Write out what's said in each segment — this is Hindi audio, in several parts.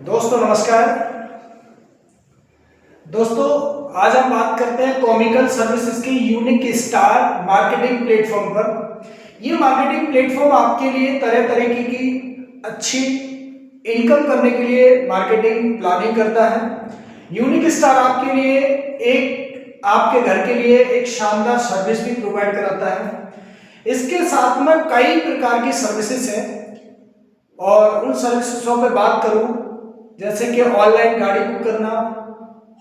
दोस्तों नमस्कार। दोस्तों आज हम बात करते हैं कॉमिकल सर्विसेज के यूनिक स्टार मार्केटिंग प्लेटफॉर्म पर। ये मार्केटिंग प्लेटफॉर्म आपके लिए तरह तरह की अच्छी इनकम करने के लिए मार्केटिंग प्लानिंग करता है। यूनिक स्टार आपके लिए आपके घर के लिए एक शानदार सर्विस भी प्रोवाइड कराता है। इसके साथ में कई प्रकार की सर्विसेज हैं और उन सर्विसेसों पे बात करूं जैसे कि ऑनलाइन गाड़ी बुक करना,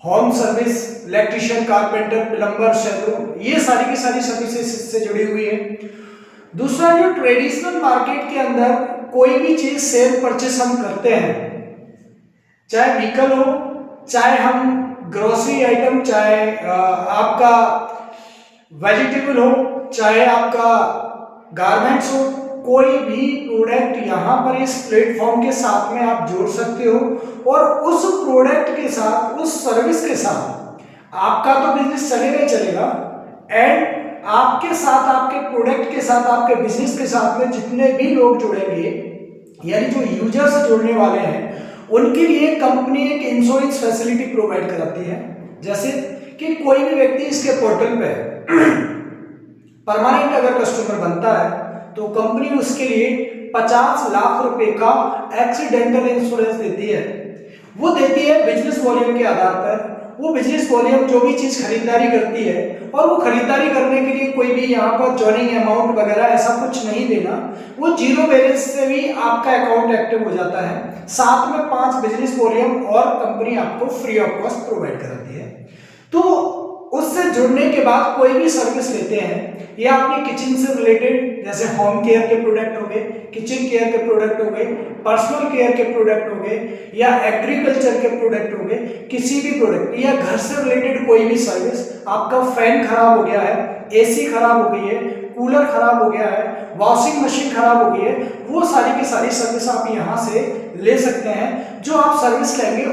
home service, electrician, carpenter, plumber, salon, ये सारी की सारी सर्विसेज इससे जुड़ी हुई है। दूसरा, जो ट्रेडिशनल मार्केट के अंदर कोई भी चीज सेल परचेस हम करते हैं, चाहे व्हीकल हो, चाहे हम ग्रोसरी आइटम, चाहे आपका वेजिटेबल हो, चाहे आपका गारमेंट्स हो, कोई भी प्रोडक्ट यहाँ पर इस प्लेटफॉर्म के साथ में आप जोड़ सकते हो और उस प्रोडक्ट के साथ, उस सर्विस के साथ आपका तो बिजनेस चलेगा ही चलेगा एंड आपके साथ, आपके प्रोडक्ट के साथ, आपके बिजनेस के साथ में जितने भी लोग जुड़ेंगे, यानी जो यूजर्स जोड़ने वाले हैं, उनके लिए कंपनी एक इंश्योरेंस फैसिलिटी प्रोवाइड कराती है। जैसे कि कोई भी व्यक्ति इसके पोर्टल पे परमानेंट अगर कस्टमर बनता है तो कंपनी उसके लिए 50 लाख रुपए का एक्सीडेंटल इंश्योरेंस देती है। वो देती है बिजनेस वॉल्यूम के आधार पर। वो बिजनेस वॉल्यूम जो भी चीज खरीदारी करती है, और वो खरीदारी करने के लिए कोई भी यहाँ पर जॉइनिंग अमाउंट वगैरह ऐसा कुछ नहीं देना, वो जीरो बैलेंस से भी आपका अकाउंट एक्टिव हो जाता है। साथ में 5 बिजनेस वॉल्यूम और कंपनी आपको फ्री ऑफ कॉस्ट प्रोवाइड कराती है। तो उससे जुड़ने के बाद कोई भी सर्विस लेते हैं, या अपनी किचन से रिलेटेड जैसे होम केयर के प्रोडक्ट हो गए, किचन केयर के प्रोडक्ट हो गए, पर्सनल केयर के प्रोडक्ट हो गए, या एग्रीकल्चर के प्रोडक्ट हो गए, किसी भी प्रोडक्ट या घर से रिलेटेड कोई भी सर्विस, आपका फैन खराब हो गया है, एसी खराब हो गई है, कूलर खराब हो गया है, वॉशिंग मशीन खराब हो गई है, वो सारी की सारी सर्विस आप यहाँ से ले सकते हैं। जो आप सर्विस लेंगे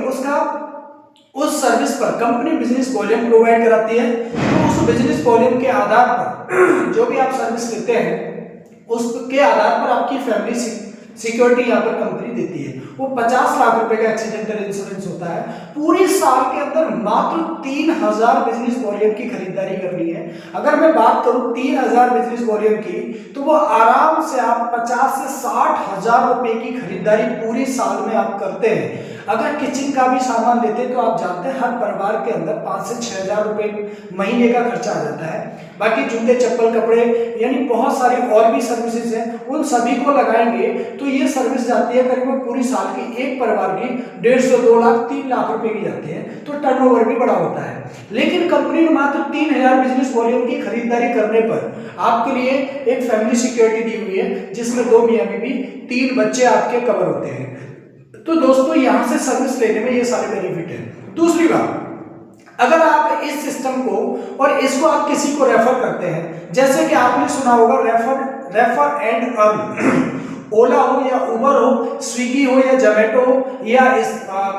उस सर्विस पर कंपनी बिजनेस वॉल्यूम प्रोवाइड कराती है। तो उस बिजनेस वॉल्यूम के आधार पर जो भी आप सर्विस लेते हैं, उसके आधार पर आपकी फैमिली सिक्योरिटी यहाँ पर कंपनी देती है। वो 50 लाख रुपए का एक्सीडेंटल इंश्योरेंस होता है। पूरे साल के अंदर मात्र 3000 बिजनेस वॉल्यूम की खरीदारी करनी है। अगर मैं बात करूं 3000 बिजनेस वॉल्यूम की, तो वो आराम से आप 50 से 60 हजार रुपए की खरीदारी पूरे साल में आप करते हैं। अगर किचन का भी सामान लेते हैं तो आप जानते हैं हर परिवार के अंदर 5 से 6 हजार रुपए महीने का खर्चा आ जाता है। बाकी जूते, चप्पल, कपड़े, यानी बहुत सारी और भी सर्विसेज हैं, उन सभी को लगाएंगे तो ये सर्विस जाती है करीब पूरी साल की एक परिवार की 150, 2 लाख, 3 लाख रुपए की जाती है। तो टर्नओवर भी बड़ा होता है। लेकिन कंपनी ने मात्र 3000 बिजनेस वॉल्यूम की खरीदारी करने पर आपके लिए एक फैमिली सिक्योरिटी दी हुई है, जिसमें 2 मियां बीवी, 3 बच्चे आपके कवर होते हैं। तो दोस्तों यहां से सर्विस लेने में ये सारे बेनिफिट है। दूसरी बात, अगर आप इस सिस्टम को और इसको आप किसी को रेफर करते हैं, जैसे कि आपने सुना होगा रेफर एंड अर्न, ओला हो या उबर हो, स्विगी हो या जोमेटो हो, या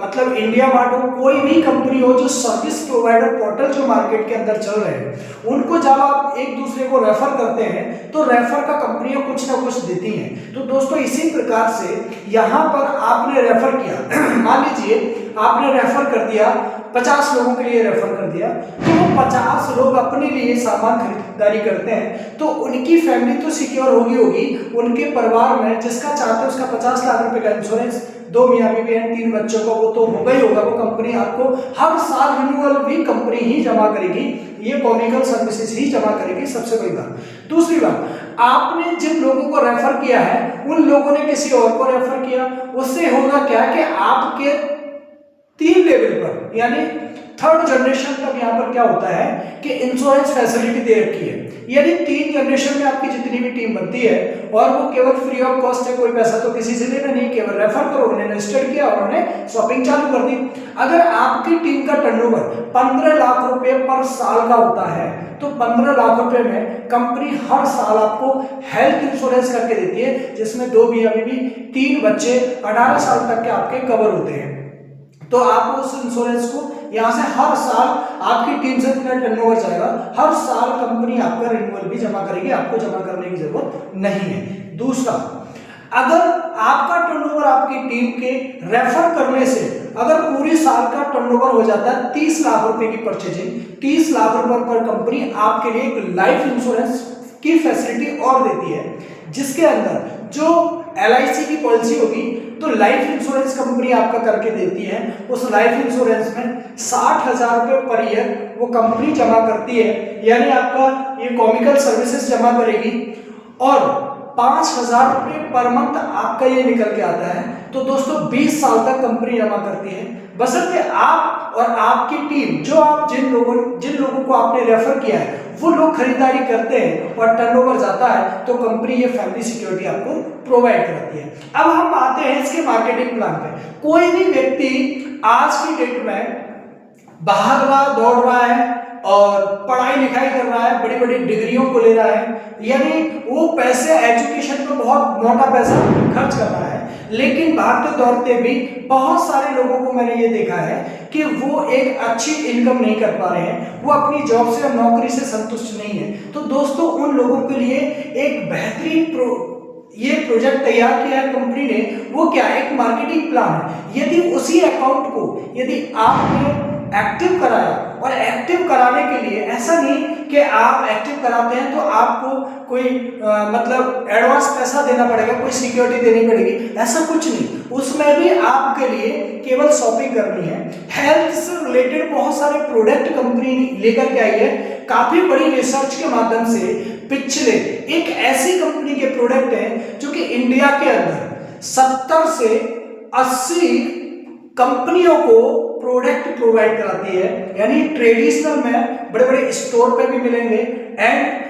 मतलब इंडिया मार्ट हो, कोई भी कंपनी हो जो सर्विस प्रोवाइडर पोर्टल जो मार्केट के अंदर चल रहे हैं, उनको जब आप एक दूसरे को रेफर करते हैं तो रेफर का कंपनियां कुछ ना कुछ देती हैं। तो दोस्तों इसी प्रकार से यहाँ पर आपने रेफर किया, मान लीजिए आपने रेफर कर दिया, 50 लोगों के लिए रेफर कर दिया, तो वो 50 लोग अपने लिए सामान खरीदारी करते हैं, तो उनकी फैमिली तो सिक्योर होगी। उनके परिवार में जिसका चाहते हैं उसका 50 लाख रुपए का इंश्योरेंस, 2 मियां बीवी हैं, 3 बच्चों का, वो तो होगा ही होगा। वो कंपनी आपको हर साल रिन्यूअल भी कंपनी ही जमा करेगी, ये कॉमिकल सर्विसेज ही जमा करेगी। सबसे बड़ी बात। दूसरी बात, आपने जिन लोगों को रेफर किया है उन लोगों ने किसी और को रेफर किया, उससे होगा क्या कि आपके 3 लेवल पर, यानी 3rd जनरेशन तक यहाँ पर क्या होता है कि इंश्योरेंस फैसिलिटी दे रखी है। यानी 3 जनरेशन में आपकी जितनी भी टीम बनती है, और वो केवल फ्री ऑफ कॉस्ट है, कोई पैसा तो किसी से लेना नहीं, केवल रेफर करो, उन्होंने रजिस्टर किया, उन्होंने शॉपिंग चालू कर दी। अगर आपकी टीम का टर्नओवर 15 लाख रुपए पर साल का होता है, तो 15 लाख रुपए में कंपनी हर साल आपको हेल्थ इंश्योरेंस करके देती है, जिसमें 2 मियां बीवी, 3 बच्चे, 18 साल तक के आपके कवर होते हैं। तो आप उस इंश्योरेंस को यहाँ से हर साल आपकी टीम से इतना टर्नओवर जाएगा, हर साल कंपनी आपका रिन्यूअल भी जमा करेगी, आपको जमा करने की जरूरत नहीं है। दूसरा, अगर आपका टर्नओवर आपकी टीम के रेफर करने से अगर पूरी साल का टर्नओवर हो जाता है 30 लाख रुपए की परचेजिंग, 30 लाख रुपए पर कंपनी आपके लिए एक लाइफ इंश्योरेंस की फैसिलिटी और देती है, जिसके अंदर जो LIC की पॉलिसी होगी तो लाइफ इंश्योरेंस कंपनी आपका करके देती है। उस लाइफ इंश्योरेंस में 60,000 रुपये पर ईयर वो कंपनी जमा करती है, यानी आपका ये कॉमिकल सर्विसेज जमा करेगी और 5,000 रुपये पर मंथ आपका ये निकल के आता है। तो दोस्तों 20 साल तक कंपनी जमा करती है, बशर्ते आप और आपकी टीम, जो आप जिन लोगों को आपने रेफर किया है वो लोग खरीदारी करते हैं और टर्नओवर जाता है तो कंपनी ये फैमिली सिक्योरिटी आपको प्रोवाइड कराती है। अब हम आते हैं इसके मार्केटिंग प्लान पे। कोई भी व्यक्ति आज की डेट में भाग रहा दौड़ रहा है और पढ़ाई लिखाई कर रहा है, बड़ी बड़ी डिग्रियों को ले रहा है, यानी वो पैसे एजुकेशन पे बहुत मोटा पैसा खर्च कर रहा है, लेकिन भागते दौड़ते भी बहुत सारे लोगों को मैंने ये देखा है कि वो एक अच्छी इनकम नहीं कर पा रहे हैं, वो अपनी जॉब से नौकरी से संतुष्ट नहीं है। तो दोस्तों उन लोगों के लिए एक बेहतरीन ये प्रोजेक्ट तैयार किया है कंपनी ने। वो क्या, एक मार्केटिंग प्लान है। यदि उसी अकाउंट को यदि आपने एक्टिव कराया, और एक्टिव कराने के लिए ऐसा नहीं कि आप एक्टिव कराते हैं तो आपको कोई मतलब एडवांस पैसा देना पड़ेगा, कोई सिक्योरिटी देनी पड़ेगी, ऐसा कुछ नहीं। उसमें भी आपके लिए केवल शॉपिंग करनी है। हेल्थ से रिलेटेड बहुत सारे प्रोडक्ट कंपनी लेकर के आई है, काफी बड़ी रिसर्च के माध्यम से पिछले एक ऐसी कंपनी के प्रोडक्ट हैं जो कि इंडिया के अंदर 70 से 80 कंपनियों को प्रोडक्ट प्रोवाइड कराती है, यानी ट्रेडिशनल में बड़े बड़े स्टोर पे भी मिलेंगे एंड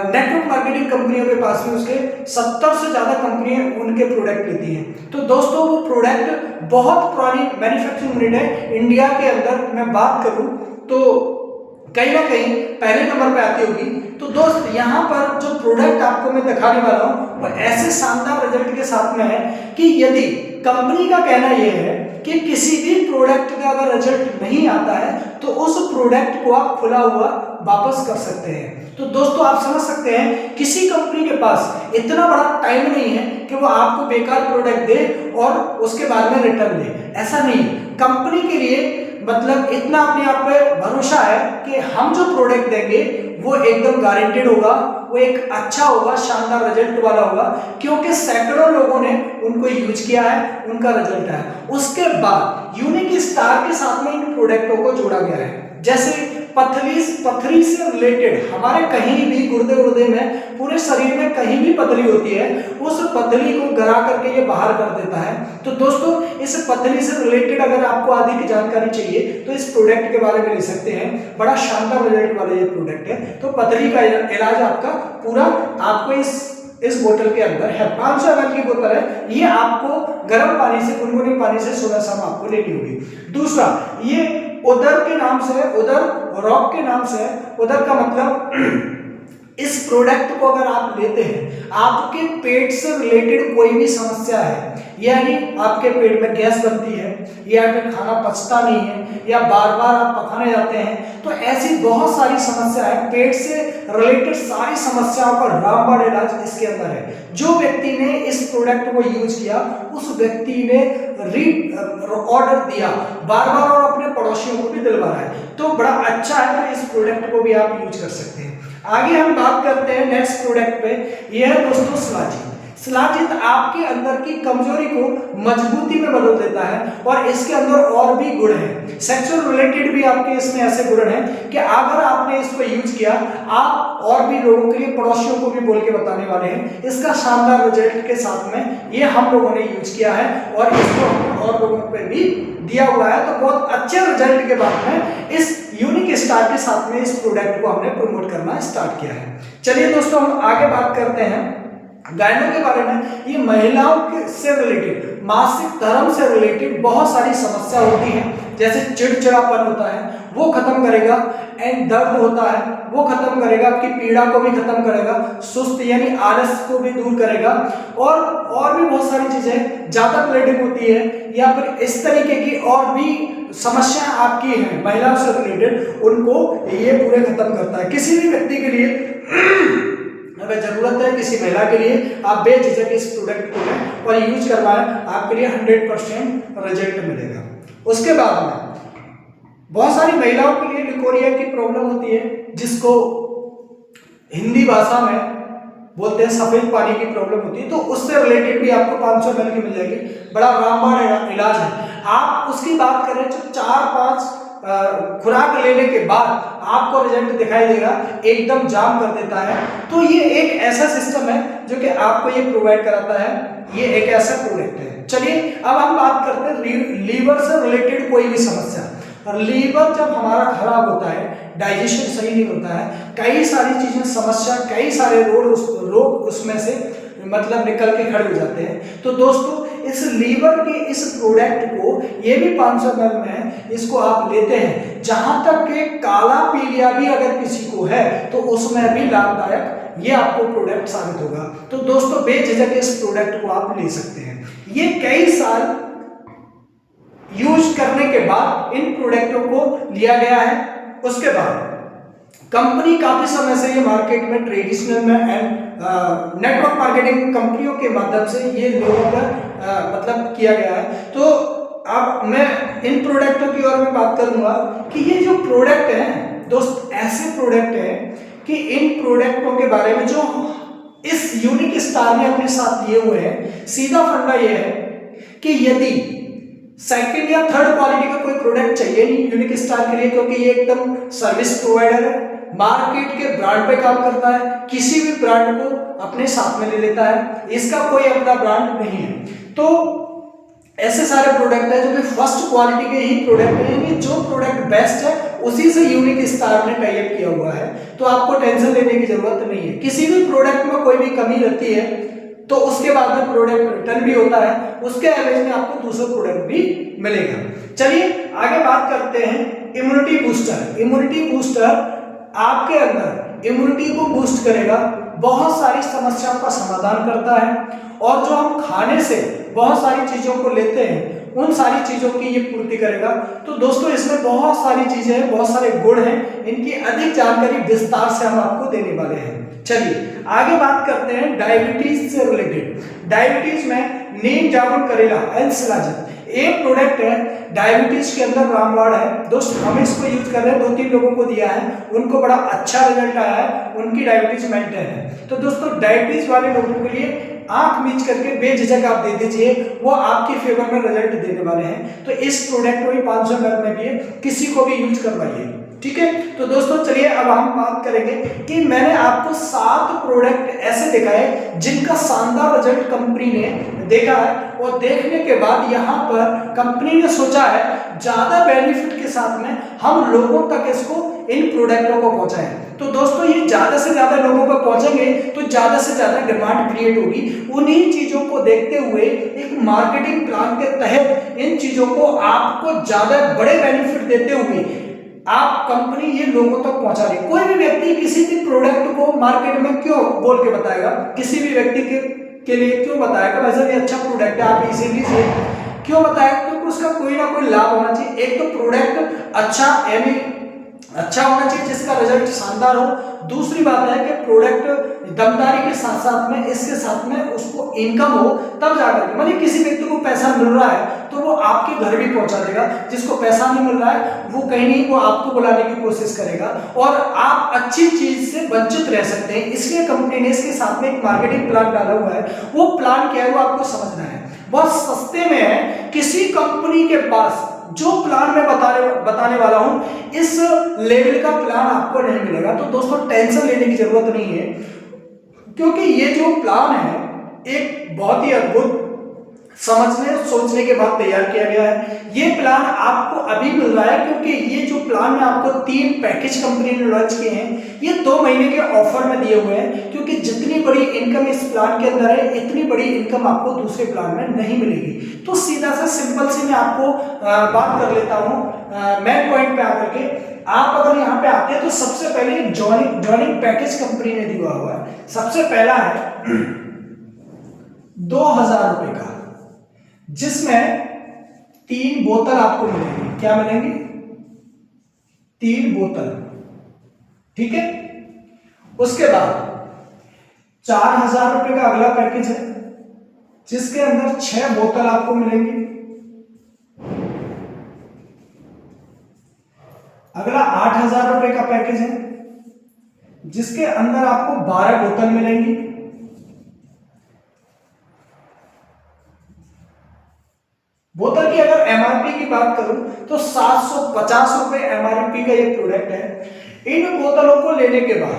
नेटवर्क मार्केटिंग कंपनियों के पास भी उसके 70 से ज्यादा कंपनियां उनके प्रोडक्ट लेती हैं। तो दोस्तों वो प्रोडक्ट बहुत पुरानी मैन्युफैक्चरिंग यूनिट है इंडिया के अंदर। मैं बात करूं तो कहीं ना कहीं पहले नंबर पे आती होगी। तो दोस्त यहाँ पर जो प्रोडक्ट आपको मैं दिखाने वाला हूँ वो ऐसे शानदार रिजल्ट के साथ में है कि यदि कंपनी का कहना यह है कि किसी भी प्रोडक्ट का अगर रिजल्ट नहीं आता है तो उस प्रोडक्ट को आप खुला हुआ वापस कर सकते हैं। तो दोस्तों आप समझ सकते हैं किसी कंपनी के पास इतना बड़ा टाइम नहीं है कि वो आपको बेकार प्रोडक्ट दे और उसके बाद में रिटर्न दे, ऐसा नहीं। कंपनी के लिए मतलब इतना अपने आप पे भरोसा है कि हम जो प्रोडक्ट देंगे वो एकदम गारंटेड होगा, वो एक अच्छा होगा, शानदार रिजल्ट वाला होगा, क्योंकि सैकड़ों लोगों ने उनको यूज किया है, उनका रिजल्ट है। उसके बाद यूनिक स्टार के साथ में इन प्रोडक्टों को जोड़ा गया है। जैसे पथरी से रिलेटेड हमारे कहीं भी गुर्दे में पूरे शरीर में कहीं भी पथरी होती है, उस पथरी को गरा करके ये बाहर कर देता है। तो दोस्तों इस पथरी से रिलेटेड अगर आपको अधिक जानकारी चाहिए तो इस प्रोडक्ट के बारे में ले सकते हैं। बड़ा शानदार रिजल्ट वाला ये प्रोडक्ट है। तो पथरी का इलाज आपका पूरा आपको इस बोतल के अंदर है। 500 ml की बोतल है, ये आपको गर्म पानी से, गुनगुने पानी से सुबह शाम आपको लेनी होगी। दूसरा, ये उदर के नाम से, उदर रॉक के नाम से, उदर का मतलब इस प्रोडक्ट को अगर आप लेते हैं, आपके पेट से रिलेटेड कोई भी समस्या है, यानी आपके पेट में गैस बनती है या फिर खाना पचता नहीं है या बार बार आप पखाने जाते हैं, तो ऐसी बहुत सारी समस्या है, पेट से रिलेटेड सारी समस्याओं का रामबाण इलाज इसके अंदर है। जो व्यक्ति ने इस प्रोडक्ट को यूज किया उस व्यक्ति ने ऑर्डर दिया बार बार और अपने पड़ोसियों को भी दिलवा रहा है, तो बड़ा अच्छा है। तो इस प्रोडक्ट को भी आप यूज कर सकते हैं। आगे हम बात करते हैं नेक्स्ट प्रोडक्ट पे। यह है दोस्तों शिलाजीत। शिलाजीत आपके अंदर की कमजोरी को मजबूती में बदल देता है और इसके अंदर और भी गुण हैं, सेक्सुअल रिलेटेड भी आपके इसमें ऐसे गुण हैं कि अगर आपने इसको यूज किया, आप और भी लोगों के लिए, पड़ोसियों को भी बोल के बताने वाले हैं। इसका शानदार रिजल्ट के साथ में ये हम लोगों ने यूज किया है और इसको हमने और लोगों पे भी दिया हुआ है। तो बहुत अच्छे रिजल्ट के बाद में इस यूनिक स्टार के साथ में इस प्रोडक्ट को हमने प्रमोट करना स्टार्ट किया है। चलिए दोस्तों हम आगे बात करते हैं गायनों के बारे में। ये महिलाओं के से रिलेटेड, मासिक धर्म से रिलेटेड बहुत सारी समस्या होती है, जैसे चिड़चिड़ापन होता है वो खत्म करेगा, एंड दर्द होता है वो खत्म करेगा, आपकी पीड़ा को भी खत्म करेगा, सुस्त यानी आलस को भी दूर करेगा, और भी बहुत सारी चीजें, ज्यादा ब्लीडिंग होती है या फिर इस तरीके की और भी समस्याएं आपकी हैं महिलाओं से रिलेटेड, उनको ये पूरे खत्म करता है। किसी भी व्यक्ति के लिए अगर जरूरत है किसी महिला के लिए, आप बेझिझक इस प्रोडक्ट को लें और यूज करवाएं, आपके लिए 100% रिजल्ट मिलेगा। उसके बाद में बहुत सारी महिलाओं के लिए लिकोरिया की प्रॉब्लम होती है, जिसको हिंदी भाषा में बोलते हैं सफेद पानी की प्रॉब्लम होती है। तो उससे रिलेटेड भी आपको 500 ml की मिल जाएगी, बड़ा रामबाण इलाज है। आप उसकी बात करें तो 4-5 खुराक लेने के बाद आपको रिजल्ट दिखाई देगा, एकदम जाम कर देता है। तो ये एक ऐसा सिस्टम है जो कि आपको ये प्रोवाइड कराता है, ये एक ऐसा प्रोडक्ट है। चलिए अब हम बात करते हैं लीवर से रिलेटेड कोई भी समस्या। और लीवर जब हमारा खराब होता है, डाइजेशन सही नहीं होता है, कई सारी चीजें समस्या, कई सारे रोग उसमें से मतलब निकल के खड़े हो जाते हैं। तो दोस्तों इस लीवर के इस प्रोडक्ट को, ये भी 500 ml में है, इसको आप लेते हैं, जहां तक कि काला पीलिया भी अगर किसी को है तो उसमें भी लाभदायक ये आपको प्रोडक्ट साबित होगा। तो दोस्तों बेझिझक इस प्रोडक्ट को आप ले सकते हैं। ये कई साल यूज करने के बाद इन प्रोडक्टों को लिया गया है। उसके बाद कंपनी काफी समय से ये मार्केट में ट्रेडिशनल में एंड नेटवर्क मार्केटिंग कंपनियों के माध्यम से ये लोगों पर मतलब किया गया है। तो अब मैं इन प्रोडक्टों की ओर में बात करूंगा कि ये जो प्रोडक्ट हैं दोस्त, ऐसे प्रोडक्ट हैं कि इन प्रोडक्टों के बारे में जो इस यूनिक स्टार ने अपने साथ लिए हुए हैं, सीधा फंडा ये है कि यदि सेकंड या थर्ड क्वालिटी का कोई प्रोडक्ट चाहिए नहीं यूनिक स्टार के लिए, क्योंकि ये एकदम सर्विस प्रोवाइडर है, मार्केट के ब्रांड पे काम करता है, किसी भी ब्रांड को अपने साथ में ले लेता है, इसका कोई अपना ब्रांड नहीं है। तो ऐसे सारे प्रोडक्ट है जो कि फर्स्ट क्वालिटी के ही प्रोडक्ट है, जो प्रोडक्ट बेस्ट है उसी से यूनिक स्टार ने टाई अप किया हुआ है। तो आपको टेंशन लेने की जरूरत नहीं है। किसी भी प्रोडक्ट में कोई भी कमी रहती है तो उसके बाद में प्रोडक्ट रिटर्न भी होता है, उसके एवरेज में आपको दूसरा प्रोडक्ट भी मिलेगा। चलिए आगे बात करते हैं इम्यूनिटी बूस्टर। इम्यूनिटी बूस्टर आपके अंदर इम्यूनिटी को बूस्ट करेगा, बहुत सारी समस्याओं का समाधान करता है, और जो हम खाने से बहुत सारी चीजों को लेते हैं उन सारी चीजों की ये पूर्ति करेगा। तो दोस्तों इसमें बहुत सारी चीजें हैं, बहुत सारे गुण हैं, इनकी अधिक जानकारी विस्तार से हम आपको देने वाले हैं। चलिए आगे बात करते हैं डायबिटीज से रिलेटेड। डायबिटीज में नीम जामुन करेला एंड शिलाजीत एक प्रोडक्ट है, डायबिटीज के अंदर रामबाण है। दोस्तों हम इसको यूज कर रहे हैं, 2-3 लोगों को दिया है, उनको बड़ा अच्छा रिजल्ट आया है, उनकी डायबिटीज मेंटेन है। तो दोस्तों डायबिटीज वाले लोगों के लिए आंख मीच करके बेझिझक आप दे दीजिए, वो आपके फेवर में रिजल्ट देने वाले हैं। तो इस प्रोडक्ट को भी 500 ml में भी है, किसी को भी यूज करवाइए, ठीक है। तो दोस्तों चलिए अब हम बात करेंगे कि मैंने आपको 7 प्रोडक्ट ऐसे दिखाए जिनका शानदार रिजल्ट कंपनी ने देखा है, और देखने के बाद यहाँ पर कंपनी ने सोचा है ज्यादा बेनिफिट के साथ में हम लोगों तक इसको इन प्रोडक्टों को पहुंचाएं। तो दोस्तों ये ज्यादा से ज्यादा लोगों पर पहुंचेंगे तो ज्यादा से ज्यादा डिमांड क्रिएट होगी। उन्हीं चीजों को देखते हुए एक मार्केटिंग प्लान के तहत इन चीजों को आपको ज्यादा बड़े बेनिफिट देते हुए आप कंपनी ये लोगों तक पहुंचा रही। कोई भी व्यक्ति किसी भी प्रोडक्ट को मार्केट में क्यों बोल के बताएगा, किसी भी व्यक्ति के लिए क्यों बताएगा भाई साहब ये अच्छा प्रोडक्ट है आप इसे लीजिए, क्यों बताएगा? क्योंकि उसका कोई ना कोई लाभ होना चाहिए। एक तो प्रोडक्ट अच्छा यानी अच्छा होना चाहिए जिसका रिजल्ट शानदार हो। दूसरी बात है कि प्रोडक्ट दमदारी के साथ साथ में इसके साथ में उसको इनकम हो, तब जाकर के मतलब किसी व्यक्ति को पैसा मिल रहा है तो वो आपके घर भी पहुंचा देगा, जिसको पैसा नहीं मिल रहा है वो कहीं नहीं, वो आपको बुलाने की कोशिश करेगा और आप अच्छी चीज से वंचित रह सकते हैं। इसलिए कंपनी ने इसके साथ में एक मार्केटिंग प्लान डाला हुआ है। वो प्लान क्या है वो आपको समझना है, बहुत सस्ते में है। किसी कंपनी के पास जो प्लान मैं बताने वाला हूं इस लेवल का प्लान आपको नहीं मिलेगा। तो दोस्तों टेंशन लेने की जरूरत नहीं है, क्योंकि ये जो प्लान है एक बहुत ही अद्भुत समझने सोचने के बाद तैयार किया गया है। ये प्लान आपको अभी मिल रहा है क्योंकि ये जो प्लान में आपको 3 पैकेज कंपनी ने लॉन्च किए हैं, ये 2 महीने के ऑफर में दिए हुए हैं, क्योंकि जितनी बड़ी इनकम इस प्लान के अंदर है इतनी बड़ी इनकम आपको दूसरे प्लान में नहीं मिलेगी। तो सीधा सा सिंपल से मैं आपको बात कर लेता हूँ मेन पॉइंट पे आकर के। आप अगर यहाँ पे आते हैं तो सबसे पहले जॉइनिंग पैकेज कंपनी ने दिया हुआ है। सबसे पहला है 2000 रुपए का, जिसमें 3 बोतल आपको मिलेंगी। क्या मिलेंगी? 3 बोतल, ठीक है। उसके बाद 4,000 रुपए का अगला पैकेज है जिसके अंदर 6 बोतल आपको मिलेंगी। अगला 8,000 रुपए का पैकेज है जिसके अंदर आपको 12 बोतल मिलेंगी। बोतल की अगर एमआरपी की बात करूं तो 750 रुपए एमआरपी का ये प्रोडक्ट है। इन बोतलों को लेने के बाद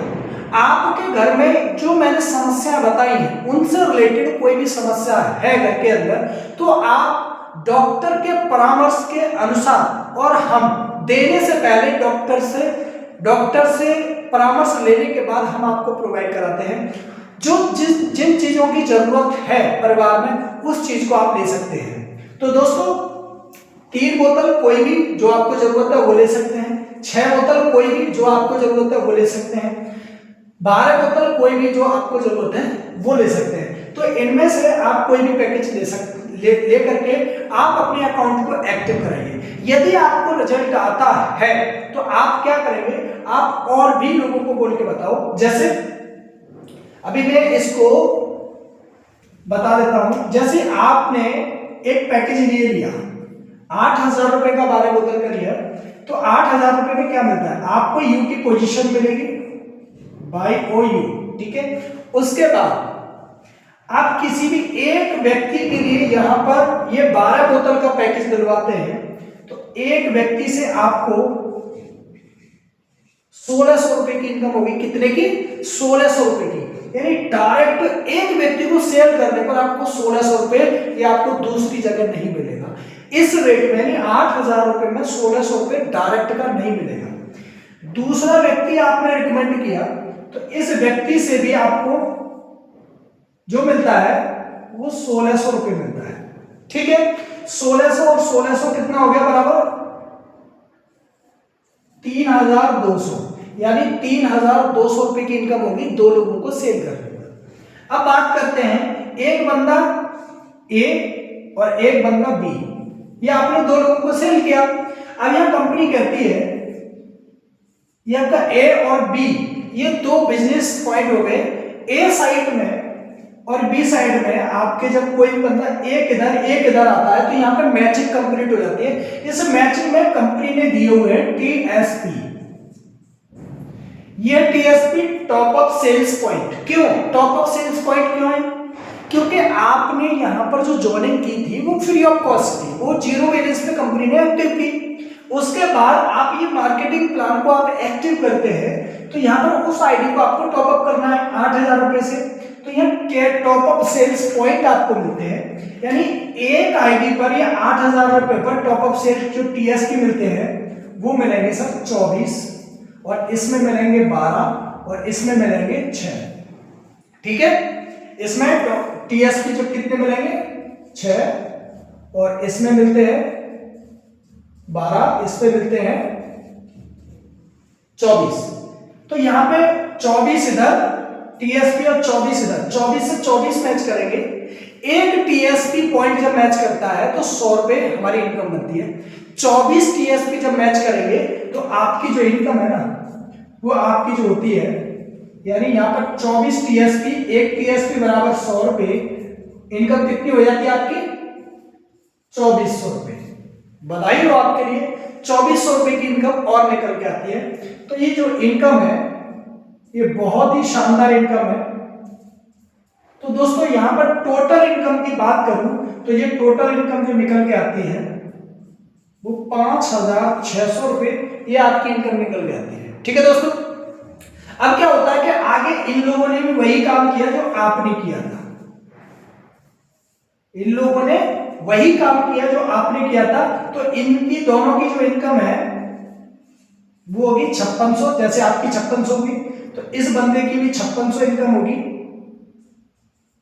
आपके घर में जो मैंने समस्या बताई है उनसे रिलेटेड कोई भी समस्या है घर के अंदर, तो आप डॉक्टर के परामर्श के अनुसार और हम देने से पहले डॉक्टर से परामर्श लेने के बाद हम आपको प्रोवाइड कराते हैं। जो जिन चीजों की जरूरत है परिवार में उस चीज को आप ले सकते हैं। तो दोस्तों 3 बोतल कोई भी जो आपको जरूरत है वो ले सकते हैं, 6 बोतल कोई भी जो आपको जरूरत है वो ले सकते हैं, 12 बोतल कोई भी जो आपको जरूरत है वो ले सकते हैं। तो इनमें से आप कोई भी पैकेज ले करके आप अपने अकाउंट को एक्टिव कराइए। यदि आपको रिजल्ट आता है तो आप क्या करेंगे, आप और भी लोगों को बोल के बताओ। जैसे अभी मैं इसको बता देता हूं, जैसे आपने एक पैकेज ले लिया 8,000 रुपए का 12 बोतल का लिया, तो 8,000 रुपए में क्या मिलता है आपको, यू की पोजीशन मिलेगी बाय ओ यू, ठीक है। उसके बाद आप किसी भी एक व्यक्ति के लिए यहां पर ये 12 बोतल का पैकेज दिलवाते हैं तो एक व्यक्ति से आपको 1,600 रुपए की इनकम होगी। कितने की? 1,600 रुपए की। यानी डायरेक्ट एक व्यक्ति को सेल करने पर आपको 1,600 रुपए, ये आपको दूसरी जगह नहीं मिलेगा। इस रेट में 8,000 रुपए में 1,600 रुपए डायरेक्ट का नहीं मिलेगा। दूसरा व्यक्ति आपने रिकमेंड किया तो इस व्यक्ति से भी आपको जो मिलता है वो 1,600 रुपए मिलता है, ठीक है। 1,600 और 1,600 कितना हो गया बराबर 3,200, यानी 3,200 रुपए की इनकम होगी 2 लोगों को सेल करने पर। अब बात करते हैं एक बंदा ए और एक बंदा बी, ये आपने 2 लोगों को सेल किया। अब यहां कंपनी कहती है ये आपका ए और बी ये 2 बिजनेस पॉइंट हो गए। ए साइड में और बी साइड में आपके जब कोई बंदा एक इधर आता है तो यहाँ पे मैचिंग कंप्लीट हो जाती है। इस मैचिंग में कंपनी ने दिए हुए हैं टीएसपी। ये TSP top up sales point. क्यों टॉप अप सेल्स पॉइंट क्यों है? क्योंकि आपने यहाँ पर जो ज्वाइनिंग की थी वो फ्री ऑफ कॉस्ट थी, वो 0 बैलेंस पे कंपनी ने एक्टिव की। उसके बाद आप ये मार्केटिंग प्लान को आप एक्टिव करते हैं तो यहाँ पर उस आईडी को आपको टॉप अप करना है 8,000 रुपए से। तो यहाँ टॉप अप सेल्स पॉइंट आपको मिलते हैं, यानी एक आईडी पर ये 8,000 रुपए पर टॉप अप सेल्स जो टीएसपी मिलते हैं वो मिलेंगे सर 24, और इसमें मिलेंगे 12 और इसमें मिलेंगे 6, ठीक है। इसमें टीएसपी जो कितने मिलेंगे 6 और इसमें मिलते हैं 12, इस पे मिलते हैं 24। तो यहां पे 24 इधर टीएसपी और 24 इधर, 24 से 24 मैच करेंगे। एक टीएसपी पॉइंट जब मैच करता है तो 100 रुपए हमारी इनकम बनती है। 24 टीएसपी जब मैच करेंगे तो आपकी जो इनकम है ना वो आपकी जो होती है, यानी यहाँ पर 24 टीएसपी, एक टीएसपी बराबर 100 रुपए, इनकम कितनी हो जाती है आपकी 2,400 रुपए। बधाई हो आपके लिए, 2,400 रुपए की इनकम और निकल के आती है। तो ये जो इनकम है ये बहुत ही शानदार इनकम है। तो दोस्तों यहां पर टोटल इनकम की बात करूं तो ये टोटल इनकम जो निकल के आती है वो 5,600 रुपए ये आपकी इनकम निकल के आती है, ठीक है दोस्तों। अब क्या होता है कि आगे इन लोगों ने भी वही काम किया जो आपने किया था। इन लोगों ने वही काम किया जो आपने किया था, तो इनकी दोनों की जो इनकम है वो होगी 5600। जैसे आपकी 5600 होगी तो इस बंदे की भी 5600 इनकम होगी,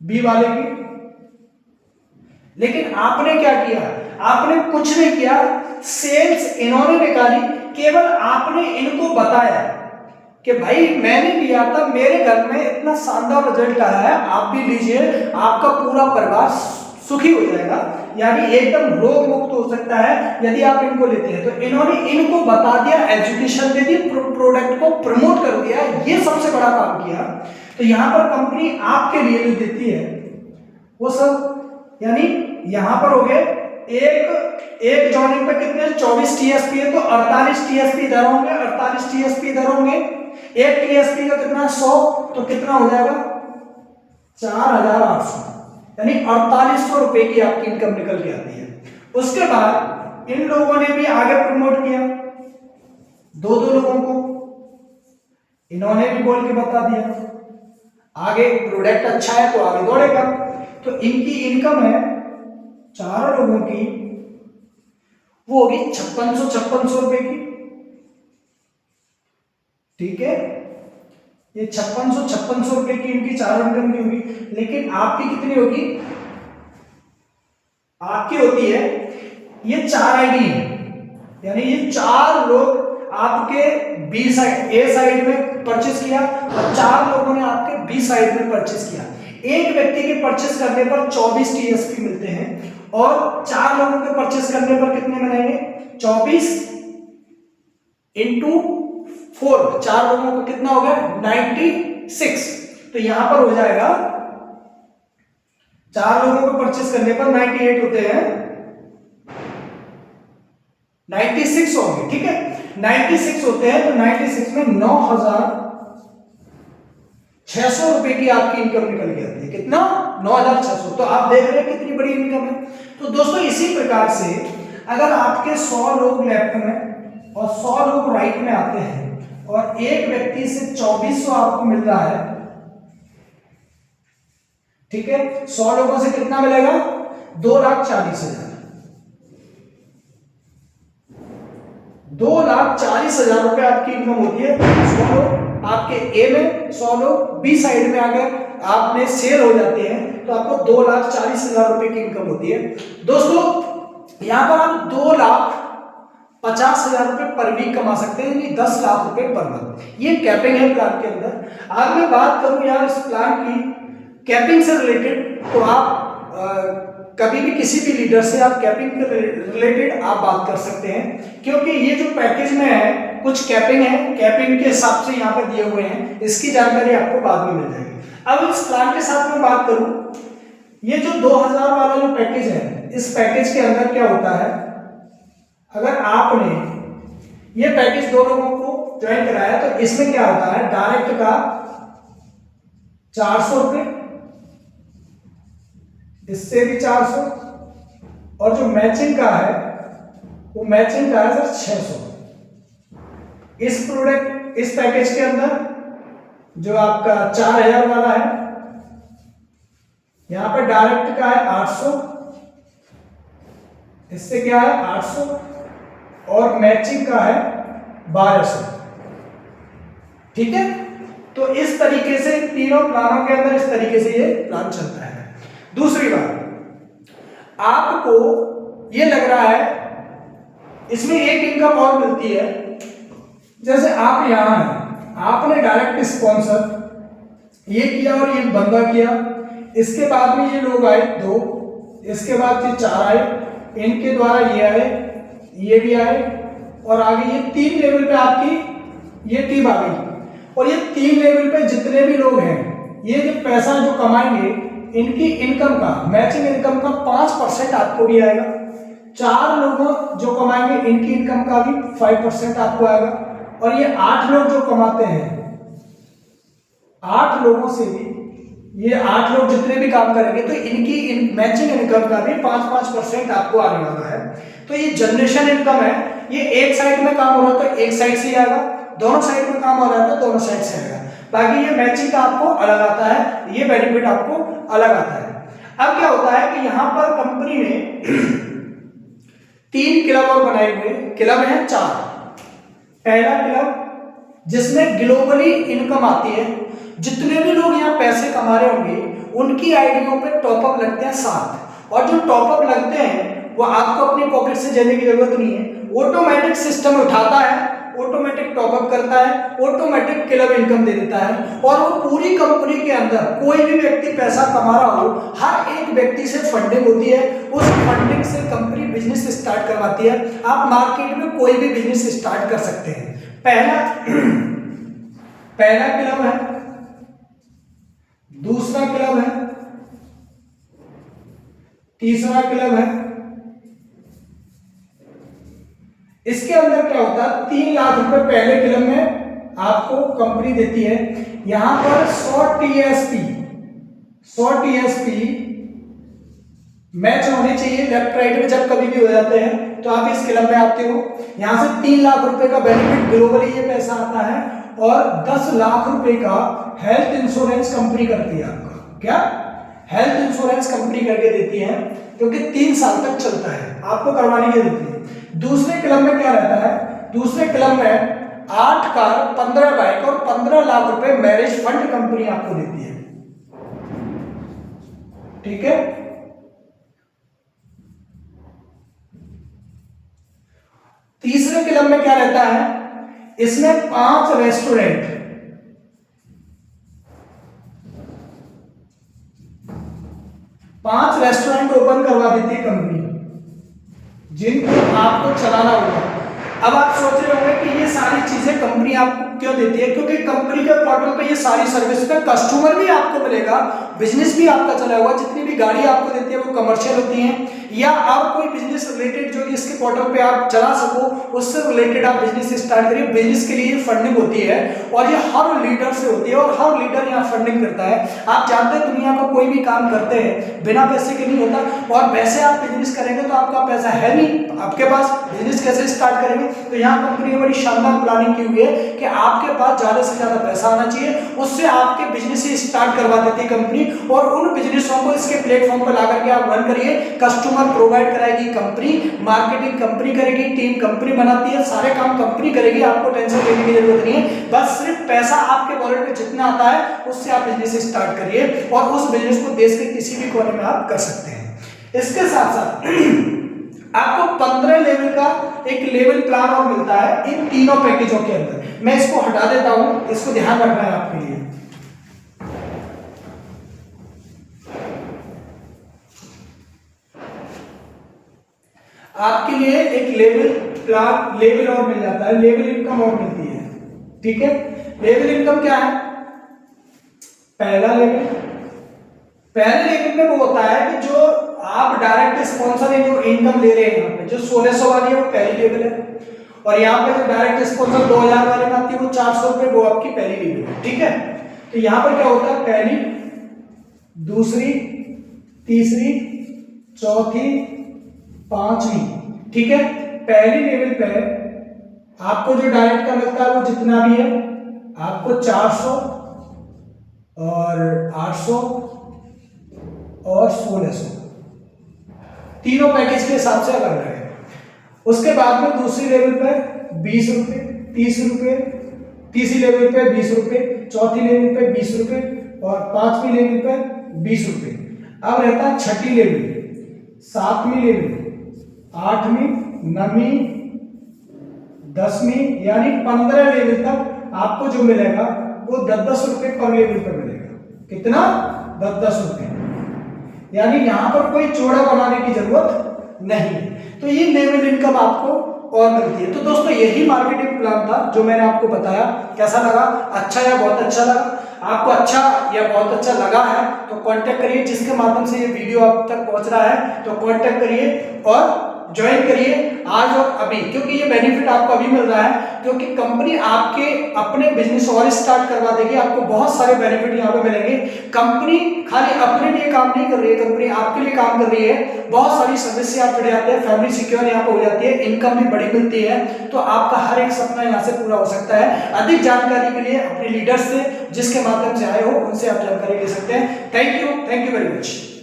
बी वाले की। लेकिन आपने क्या किया, आपने कुछ नहीं किया, सेल्स इन्होंने निकाली, केवल आपने इनको बताया कि भाई मैंने लिया था, मेरे घर में इतना शानदार रिजल्ट आया है, आप भी लीजिए, आपका पूरा परिवार सुखी हो जाएगा, यानी एकदम रोग मुक्त हो सकता है यदि आप इनको लेते हैं। तो इन्होंने इनको बता दिया, एजुकेशन दे दी, प्रोडक्ट को प्रमोट कर दिया, ये सबसे बड़ा काम किया। तो यहां पर कंपनी आपके लिए जो देती है वो सब, यानी यहां पर हो गए एक जॉइनिंग पे कितने 24 टीएसपी है, तो 48 टीएसपी इधर होंगे, 48 टीएसपी इधर होंगे। एक टीएसपी का कितना 100, तो कितना हो जाएगा 4800, यानी 4800 रुपए की आपकी इनकम निकल के आती है। उसके बाद इन लोगों ने भी आगे प्रमोट किया, दो लोगों को इन्होंने भी बोल के बता दिया, आगे प्रोडक्ट अच्छा है तो आगे दौड़ेगा। तो इनकी इनकम है चारों लोगों की, वो होगी 5600 रुपए की। ठीक है, ये 5600 रुपए की इनकी चारों इनकम की होगी। लेकिन आपकी कितनी होगी, आपकी होती है ये 4 आईडी है, यानी ये 4 लोग आपके बी साइड ए साइड में परचेस किया और 4 लोगों ने आपके बी साइड में परचेस किया। एक व्यक्ति के परचेस करने पर 24 टीएसपी मिलते हैं और 4 लोगों के परचेस करने पर कितने मिलेंगे 24 इंटू 4, 4 लोगों को कितना हो गया 96। तो यहां पर हो जाएगा 4 लोगों को परचेस करने पर 98 होते हैं, 96 होंगे। ठीक है, 96 होते हैं, तो 96 में 9600 रुपए की आपकी इनकम निकल के आती है। कितना 9600। तो आप देख रहे हैं कितनी बड़ी इनकम है। तो दोस्तों इसी प्रकार से अगर आपके 100 लोग लेफ्ट में और 100 लोग राइट में आते हैं और एक व्यक्ति से 2400 आपको मिल रहा है, ठीक है, 100 लोगों से कितना मिलेगा 2,40,000, 2,40,000 रुपए आपकी इनकम होती है। 100 लोग आपके ए में, 100 लोग बी साइड में आकर आपने सेल हो जाते हैं, तो आपको 2,40,000 रुपए की इनकम होती है। दोस्तों यहां पर आप 2,50,000 रुपए पर वीक कमा सकते हैं, यानी 10 लाख रुपए पर मंथ। ये कैपिंग है प्लान के अंदर। आज मैं बात करूं यार इस प्लान की कैपिंग से रिलेटेड, तो आप कभी भी किसी भी लीडर से आप कैपिंग के रिलेटेड आप बात कर सकते हैं, क्योंकि ये जो पैकेज में है कुछ कैपिंग है, कैपिंग के हिसाब से यहाँ पे दिए हुए हैं, इसकी जानकारी आपको बाद में मिल जाएगी। अब इस प्लान के साथ मैं बात करूं, ये जो 2000 वाला जो पैकेज है, इस पैकेज के अंदर क्या होता है, अगर आपने ये पैकेज 2 लोगों को ज्वाइन कराया तो इसमें क्या होता है, डायरेक्ट का 400 रुपए, इससे भी 400, और जो मैचिंग का है वो मैचिंग का है सर 600। इस प्रोडक्ट इस पैकेज के अंदर जो आपका 4000 वाला है, यहां पर डायरेक्ट का है 800, इससे क्या है 800, और मैचिंग का है 1200। ठीक है, तो इस तरीके से तीनों प्लानों के अंदर इस तरीके से ये प्लान चलता है। दूसरी बात, आपको ये लग रहा है इसमें एक इनकम और मिलती है, जैसे आप यहां हैं, आपने डायरेक्ट स्पॉन्सर ये किया और ये बंदा किया, इसके बाद में ये लोग आए 2, इसके बाद ये 4 आए, इनके द्वारा ये आए, ये भी आए, और आगे ये 3 लेवल पे आपकी ये टीम आ गई। और ये 3 लेवल पे जितने भी लोग हैं, ये जो पैसा जो कमाएंगे, इनकी इनकम का मैचिंग इनकम का 5% आपको भी आएगा। 4 लोग जो कमाएंगे इनकी इनकम का भी 5% आपको आएगा, और ये 8 लोग जो कमाते हैं, 8 लोगों से भी, ये 8 लोग जितने भी काम करेंगे तो इनकी मैचिंग इनकम का भी 5% आपको आने वाला है। तो ये जनरेशन इनकम है, ये एक साइड में काम हो रहा है तो एक साइड से आएगा, दोनों साइड में काम हो रहा है तो दोनों साइड से आएगा। बाकी ये मैचिंग का आपको अलग आता है, ये बेनिफिट आपको अलग आता है। अब क्या होता है कि यहां पर कंपनी ने 3 क्लब और बनाए हुए, क्लब हैं 4। पहला क्लब जिसमें ग्लोबली इनकम आती है, जितने भी लोग यहाँ पैसे कमा रहे होंगे उनकी आईडियों पे टॉपअप लगते हैं 7, और जो टॉपअप लगते हैं वो आपको अपनी पॉकेट से देने की जरूरत नहीं है, ऑटोमेटिक सिस्टम उठाता है, ऑटोमेटिक टॉपअप करता है, ऑटोमेटिक क्लब इनकम दे देता है। और वो पूरी कंपनी के अंदर कोई भी व्यक्ति पैसा कमा रहा हो, हर एक व्यक्ति से फंडिंग होती है, उस फंडिंग से कंपनी बिजनेस स्टार्ट करवाती है। आप मार्केट में कोई भी बिजनेस स्टार्ट कर सकते हैं। पहला क्लब है दूसरा क्लब है, तीसरा क्लब है। इसके अंदर क्या होता है, 3 लाख रुपए पहले क्लब में आपको कंपनी देती है। यहां पर 100 टीएसपी मैच होने चाहिए लेफ्ट राइट में, जब कभी भी हो जाते हैं तो आप इस क्लब में आते हो। यहां से 3 लाख रुपए का बेनिफिट ग्लोबली ये पैसा आता है, और 10 लाख रुपए का हेल्थ इंश्योरेंस कंपनी करती है आपका। क्या हेल्थ इंश्योरेंस कंपनी करके देती है, क्योंकि 3 साल तक चलता है, आपको करवाने के देती है। दूसरे क्लब में क्या रहता है, दूसरे क्लब में 8 कार, 15 बाइक और 15 लाख रुपए मैरिज फंड कंपनी आपको देती है। ठीक है। तीसरे क्लब में क्या रहता है, इसमें 5 रेस्टोरेंट, 5 रेस्टोरेंट ओपन करवा देती है कंपनी, जिनको आपको चलाना होगा। अब आप सोच रहे होंगे कि ये सारी चीजें कंपनी आपको क्यों देती है, क्योंकि कंपनी के पोर्टल पे ये सारी सर्विस पे कस्टमर भी आपको मिलेगा, बिजनेस भी आपका चला हुआ। जितनी भी गाड़ी आपको देती है वो कमर्शियल होती हैं, या आप कोई बिजनेस रिलेटेड जो इसके पोर्टल पे आप चला सको, उससे रिलेटेड आप बिजनेस स्टार्ट करिए। बिजनेस के लिए फंडिंग होती है, और ये हर लीडर से होती है, और हर लीडर यहाँ फंडिंग करता है। आप जानते हैं दुनिया का कोई भी काम करते हैं बिना पैसे के नहीं होता, और वैसे आप बिजनेस करेंगे तो आपका पैसा है नहीं आपके पास, बिजनेस कैसे स्टार्ट करेंगे। तो यहाँ कंपनी ने बड़ी शानदार प्लानिंग की हुई है कि आपके पास ज्यादा से ज्यादा पैसा आना चाहिए, उससे आपके बिजनेस ही स्टार्ट करवा देती है कंपनी, और उन बिजनेसों को इसके प्लेटफॉर्म पर लाकर के आप रन करिए। कस्टमर प्रोवाइड कराएगी कंपनी, मार्केटिंग कंपनी करेगी, टीम कंपनी बनाती है, सारे काम कंपनी करेगी, आपको टेंशन लेने की जरूरत नहीं है। बस सिर्फ पैसा आपके वॉलेट में जितना आता है उससे आप बिजनेस स्टार्ट करिए, और उस बिजनेस को देश के किसी भी कोने में आप कर सकते हैं। इसके साथ साथ आपको 15 लेवल का एक लेवल प्लान और मिलता है इन तीनों पैकेजों के अंदर। मैं इसको हटा देता हूं, इसको ध्यान रखना है आपके लिए। आपके लिए एक लेवल प्लान, लेवल और मिल जाता है, लेवल इनकम और मिलती है। ठीक है। लेवल इनकम क्या है, पहला लेवल, पहले लेवल में वो होता है कि जो आप डायरेक्ट स्पॉन्सर जो इनकम ले रहे हैं, यहाँ पे जो 1600 वाली है वो पहली लेवल है, और यहाँ पे जो डायरेक्ट स्पॉन्सर 2000 वाले में आती है वो 400 रुपए, वो आपकी पहली लेवल है। ठीक है। तो यहाँ पर क्या होता है, पहली, दूसरी, तीसरी, चौथी, पांचवी। ठीक है। पहली लेवल पे आपको जो डायरेक्ट का मिलता है वो जितना भी है, आपको 400 और 800 और 1600 तीनों पैकेज के हिसाब से अलग है। उसके बाद में दूसरी लेवल पे 20 रुपए, 30 रुपए, तीसरी लेवल पे 20 रुपए, चौथी लेवल पे 20 रुपए, और पांचवी लेवल पे 20 रुपए। अब रहता है छठी लेवल, सातवीं लेवल, आठवीं, नवीं, 10वीं, यानी 15 लेवल तक आपको जो मिलेगा वो 10-10 रुपए पर लेवल पर मिलेगा। कितना? 10-10 रुपए। यानी यहां पर कोई जोड़ा बनाने की जरूरत नहीं है। तो ये लेवल इनकम आपको और मिलती है। तो दोस्तों यही मार्केटिंग प्लान था जो मैंने आपको बताया। कैसा लगा? अच्छा या बहुत अच्छा लगा? आपको अच्छा या बहुत अच्छा लगा है तो कांटेक्ट करिए, जिसके माध्यम से ये वीडियो आप तक पहुंच रहा है तो कांटेक्ट करिए और ज्वाइन करिए आज और अभी, क्योंकि ये बेनिफिट आपको अभी मिल रहा है, क्योंकि कंपनी आपके अपने बिजनेस और स्टार्ट करवा देगी। आपको बहुत सारे बेनिफिट यहाँ पे मिलेंगे। कंपनी खाली अपने लिए काम नहीं कर रही है, कंपनी आपके लिए काम कर रही है। बहुत सारी सर्विस से आप जुड़ जाते हैं, फैमिली सिक्योर यहाँ पे हो जाती है, इनकम भी बड़ी मिलती है, तो आपका हर एक सपना यहाँ से पूरा हो सकता है। अधिक जानकारी के लिए अपने लीडर से, जिसके माध्यम से आए हो, उनसे आप जानकारी ले सकते हैं। Thank you very much.